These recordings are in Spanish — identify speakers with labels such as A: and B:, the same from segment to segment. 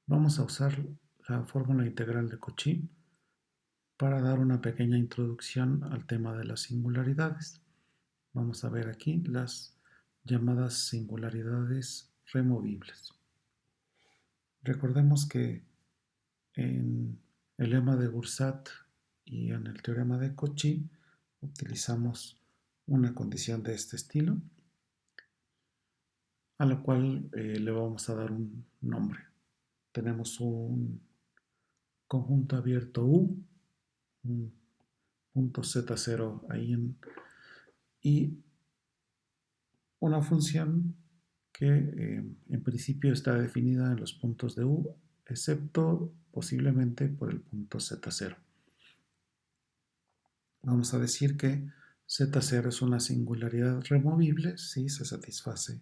A: Vamos a usar la fórmula integral de Cauchy para dar una pequeña introducción al tema de las singularidades. Vamos a ver aquí las llamadas singularidades removibles. Recordemos que en el lema de Goursat y en el teorema de Cauchy utilizamos una condición de este estilo, a la cual le vamos a dar un nombre. Tenemos un conjunto abierto U, un punto Z0 ahí y una función que en principio está definida en los puntos de U, excepto posiblemente por el punto Z0. Vamos a decir que Z0 es una singularidad removible si se satisface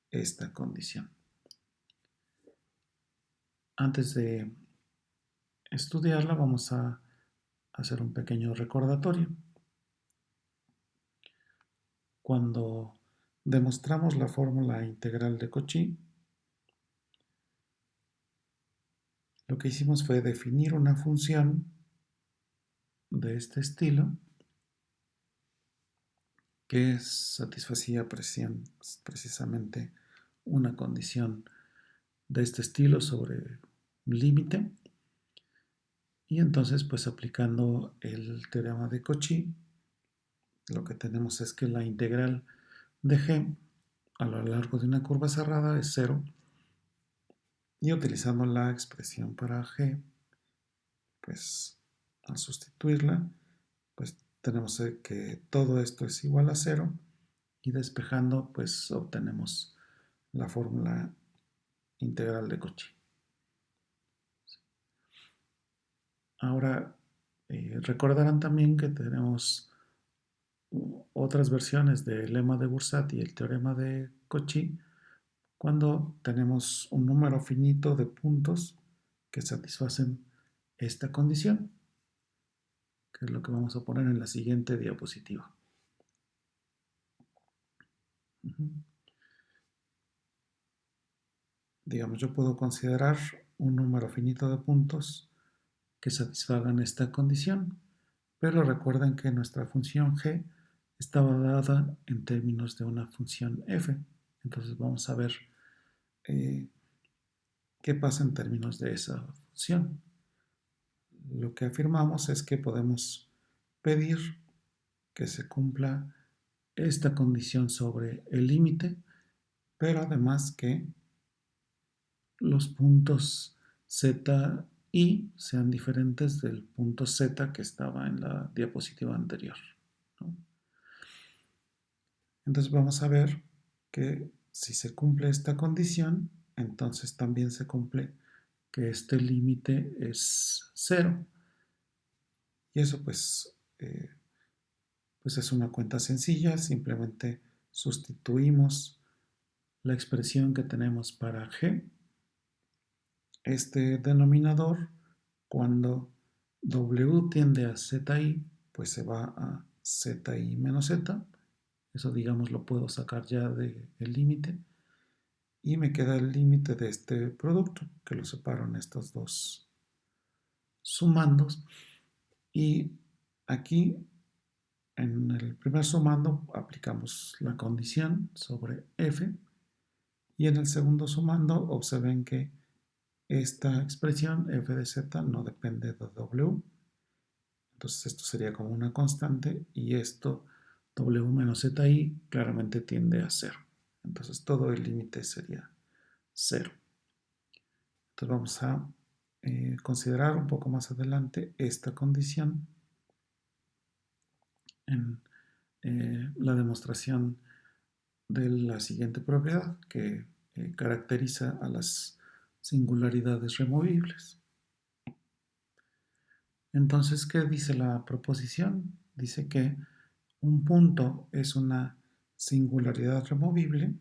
A: esta condición. Antes de estudiarla vamos a hacer un pequeño recordatorio. Cuando demostramos la fórmula integral de Cauchy, lo que hicimos fue definir una función de este estilo que satisfacía precisamente una condición de este estilo sobre un límite, y entonces pues aplicando el teorema de Cauchy lo que tenemos es que la integral de g a lo largo de una curva cerrada es 0, y utilizando la expresión para g, pues al sustituirla, pues tenemos que todo esto es igual a 0, y despejando pues obtenemos la fórmula integral de Cauchy. Ahora recordarán también que tenemos otras versiones del lema de Goursat y el teorema de Cauchy cuando tenemos un número finito de puntos que satisfacen esta condición, que es lo que vamos a poner en la siguiente diapositiva. Digamos, yo puedo considerar un número finito de puntos que satisfagan esta condición, pero recuerden que nuestra función g estaba dada en términos de una función f. Entonces vamos a ver eh, qué pasa en términos de esa función. Lo que afirmamos es que podemos pedir que se cumpla esta condición sobre el límite, pero además que los puntos z y sean diferentes del punto z que estaba en la diapositiva anterior, ¿no? Entonces vamos a ver que si se cumple esta condición, entonces también se cumple que este límite es 0. Y eso pues es una cuenta sencilla, simplemente sustituimos la expresión que tenemos para g, este denominador, cuando w tiende a zi, pues se va a zi menos z, eso digamos lo puedo sacar ya del límite, y me queda el límite de este producto, que lo separo en estos dos sumandos, y aquí en el primer sumando aplicamos la condición sobre f, y en el segundo sumando observen que esta expresión f de z no depende de w, entonces esto sería como una constante, y esto w menos zi claramente tiende a 0, entonces todo el límite sería 0. Entonces vamos a considerar un poco más adelante esta condición en la demostración de la siguiente propiedad que caracteriza a las singularidades removibles. Entonces, ¿qué dice la proposición? Dice que un punto es una singularidad removible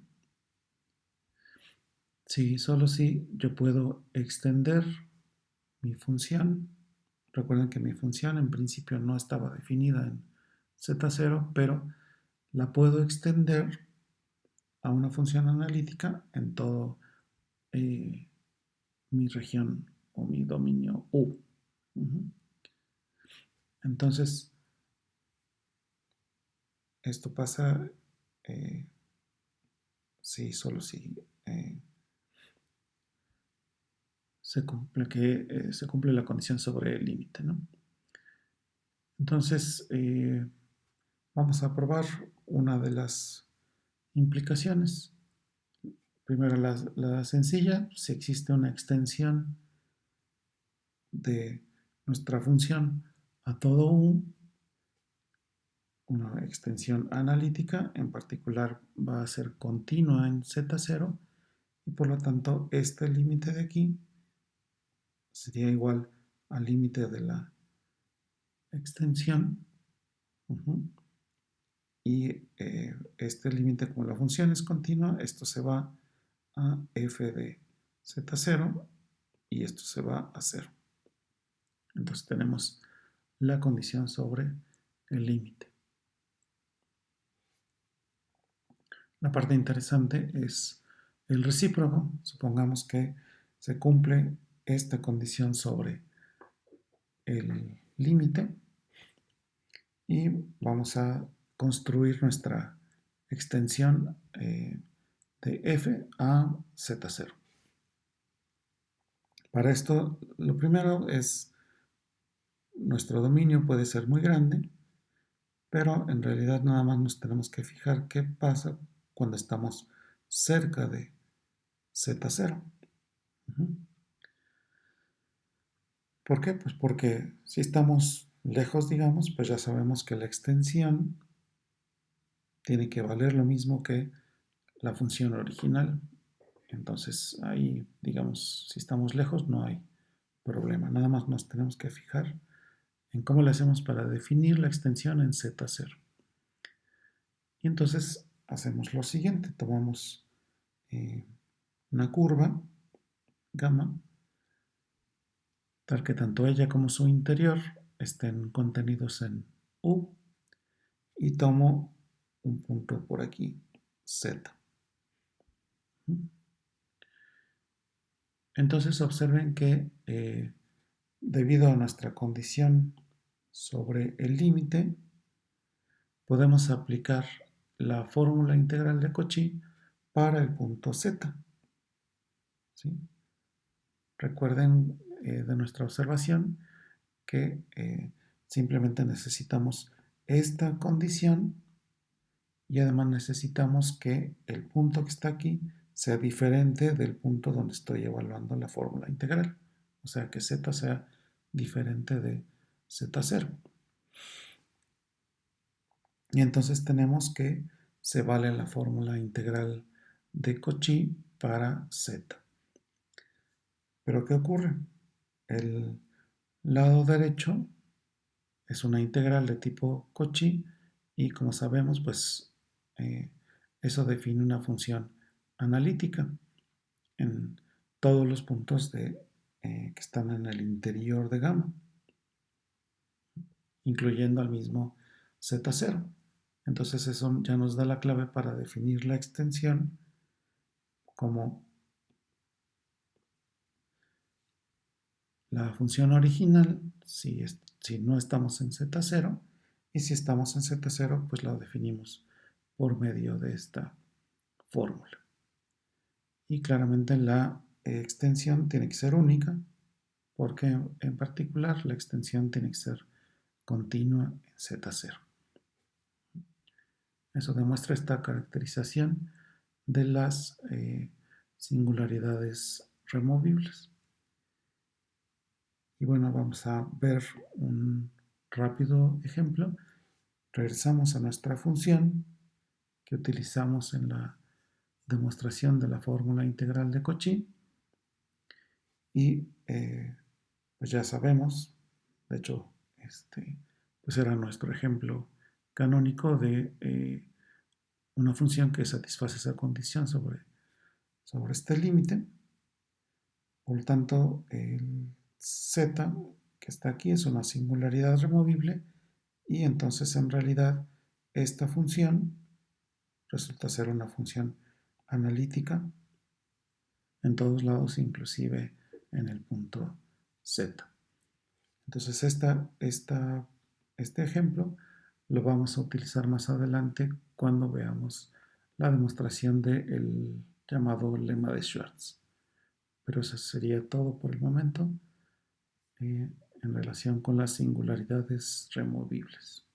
A: si solo si yo puedo extender mi función. Recuerden que mi función en principio no estaba definida en z0, pero la puedo extender a una función analítica en todo mi región o mi dominio U. Entonces, esto pasa solo si se cumple la condición sobre el límite, ¿no? Entonces, vamos a probar una de las implicaciones. Primero, la sencilla, si existe una extensión de nuestra función a todo U, una extensión analítica, en particular va a ser continua en Z0, y por lo tanto este límite de aquí sería igual al límite de la extensión. Y este límite, como la función es continua, esto se va a f de z0 y esto se va a 0. Entonces tenemos la condición sobre el límite. La parte interesante es el recíproco. Supongamos que se cumple esta condición sobre el límite y vamos a construir nuestra extensión de f a z0. Para esto, lo primero es, nuestro dominio puede ser muy grande, pero en realidad nada más nos tenemos que fijar qué pasa cuando estamos cerca de z0. ¿Por qué? Pues porque si estamos lejos, digamos, pues ya sabemos que la extensión tiene que valer lo mismo que la función original. Entonces ahí, digamos, si estamos lejos no hay problema. Nada más nos tenemos que fijar en cómo le hacemos para definir la extensión en Z0. Y entonces hacemos lo siguiente, tomamos una curva, gamma, tal que tanto ella como su interior estén contenidos en U, y tomo un punto por aquí, Z. Entonces observen que debido a nuestra condición sobre el límite, podemos aplicar la fórmula integral de Cauchy para el punto Z. ¿Sí? Recuerden de nuestra observación que simplemente necesitamos esta condición y además necesitamos que el punto que está aquí sea diferente del punto donde estoy evaluando la fórmula integral. O sea, que Z sea diferente de Z0. Y entonces tenemos que se vale la fórmula integral de Cauchy para Z. Pero ¿qué ocurre? El lado derecho es una integral de tipo Cauchy y como sabemos, pues eso define una función analítica en todos los puntos que están en el interior de gamma, incluyendo al mismo Z0. Entonces eso ya nos da la clave para definir la extensión como la función original si no estamos en Z0, y si estamos en Z0 pues la definimos por medio de esta fórmula. Y claramente la extensión tiene que ser única porque en particular la extensión tiene que ser continua en Z0. Eso demuestra esta caracterización de las singularidades removibles. Y bueno, vamos a ver un rápido ejemplo. Regresamos a nuestra función que utilizamos en la demostración de la fórmula integral de Cauchy. Y pues ya sabemos, de hecho, pues era nuestro ejemplo canónico de una función que satisface esa condición sobre este límite. Por lo tanto, el z que está aquí es una singularidad removible y entonces en realidad esta función resulta ser una función analítica en todos lados, inclusive en el punto Z. Entonces este ejemplo lo vamos a utilizar más adelante cuando veamos la demostración del llamado lema de Schwartz. Pero eso sería todo por el momento en relación con las singularidades removibles.